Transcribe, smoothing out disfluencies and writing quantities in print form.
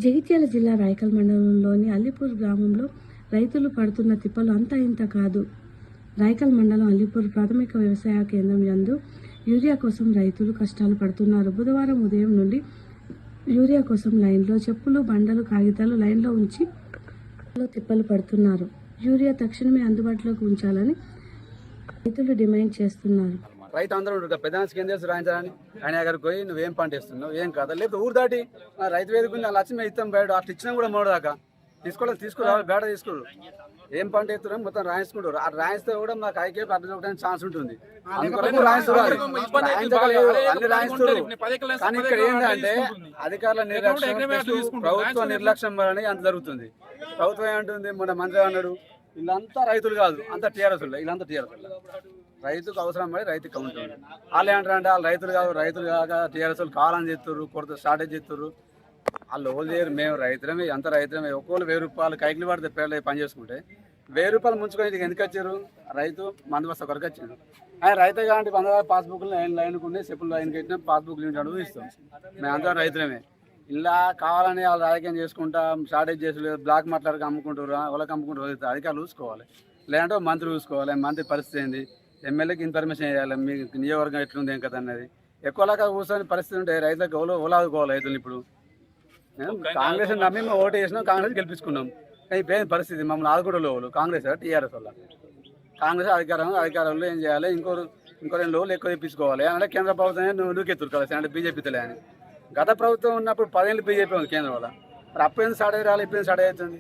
జగిత్యాల జిల్లా రాయకల్ మండలంలోని అల్లిపూర్ గ్రామంలో రైతులు పడుతున్న తిప్పలు అంతా ఇంత కాదు. రాయకల్ మండలం అల్లిపూర్ ప్రాథమిక వ్యవసాయ కేంద్రం యందు యూరియా కోసం రైతులు కష్టాలు పడుతున్నారు. బుధవారం ఉదయం నుండి యూరియా కోసం లైన్లో చెప్పులు, బండలు, కాగితాలు లైన్లో ఉంచి తిప్పలు పడుతున్నారు. యూరియా తక్షణమే అందుబాటులోకి ఉంచాలని రైతులు డిమాండ్ చేస్తున్నారు. రైతు అందరూ పెద్ద ఏం చేస్తారు రాయించాలని ఆయన దగ్గరికి పోయి నువ్వేం పంట ఇస్తున్నావు ఏం కాదా, లేకపోతే ఊరు దాటి రైతు వేదికని వాళ్ళు వచ్చి మేము ఇస్తాం బయట అట్లా ఇచ్చినా కూడా మూడు దాకా తీసుకురావాలి బేడ తీసుకోరు. ఏం పంట ఎత్తున్నాం మొత్తం రాయించుకుంటారు. ఆ రాయిస్తే కూడా మాకు ఐకే అడ్డు చూడడానికి ఛాన్స్ ఉంటుంది. అందుకొరకు రాయిస్తారు, అన్ని రాయిస్తారు. కానీ ఇక్కడ ఏంటంటే అధికారుల నిర్లక్ష్యం, ప్రభుత్వ నిర్లక్ష్యం వలన అంత జరుగుతుంది. ప్రభుత్వం ఏమంటుంది, మొన్న మంత్రి అన్నాడు వీళ్ళంతా రైతులు కాదు, అంతా టీఆర్ఎస్ వీళ్ళంతా టీఆర్ఎస్. రైతుకు అవసరం పడి రైతుకి ఉంటుంది. వాళ్ళు ఏమంటారంటే వాళ్ళు రైతులు కాదు, రైతులు కాక టీఆర్ఎస్ కాలం చేస్తారు, కొరత స్టార్టేజ్ చేస్తారు. వాళ్ళు ఓళ్ళు చేయరు, మేము రైతులమే, అంత రైతులమే. ఒక్కోళ్ళు 1000 రూపాయలు కైకిలు పడితే పేర్లు పని చేసుకుంటే 1000 రూపాయలు ముంచుకొని ఎందుకు వచ్చారు? రైతు మందబస్త కొరకు వచ్చారు. ఆయన రైతే కాబట్టి 100 పాస్బుక్లు లైన్కుండే చెప్పులు లైన్కి పెట్టినా పాస్బుక్లు అడుగు ఇస్తాం. మేము అంతా రైతులమే. ఇలా కావాలని వాళ్ళు రాజకీయం చేసుకుంటా స్టార్టేజ్ చేసి బ్లాక్ మాట్లాడక అమ్ముకుంటారు, వాళ్ళకి అమ్ముకుంటారు. అధికారులు చూసుకోవాలి, లేదంటే మంత్రి చూసుకోవాలి. మంత్రి పరిస్థితి ఏంది, ఎమ్మెల్యేకి ఇన్ఫర్మేషన్ చేయాలి, మీకు నియోజకవర్గం ఎట్లుంది ఏం కదా అన్నది. ఎక్కువలాగా కూర్చొని పరిస్థితి ఉంటే రైతులకు ఓలాదుకోవాలి. రైతులు ఇప్పుడు కాంగ్రెస్ నమ్మి మేము ఓటు వేసినాం, కాంగ్రెస్ గెలిపించుకున్నాం. కానీ ఇప్పుడు పరిస్థితి మమ్మల్ని ఆదుకోవడం కాంగ్రెస్ టీఆర్ఎస్ వల్ల. కాంగ్రెస్ అధికారంలో ఏం చేయాలి, ఇంకో 2 రోజులు ఎక్కువ తెప్పించుకోవాలి. అంటే కేంద్ర ప్రభుత్వం నువ్వుకెత్తురు కదా, అంటే బీజేపీ తెలియని. గత ప్రభుత్వం ఉన్నప్పుడు 10 ఏళ్ళు బీజేపీ ఉంది కేంద్రం వల్ల. మరి అప్పుడు ఎందుకు స్టార్ట్ అయ్యి రాలి, ఇప్పుడు స్టార్ట్ అవుతుంది.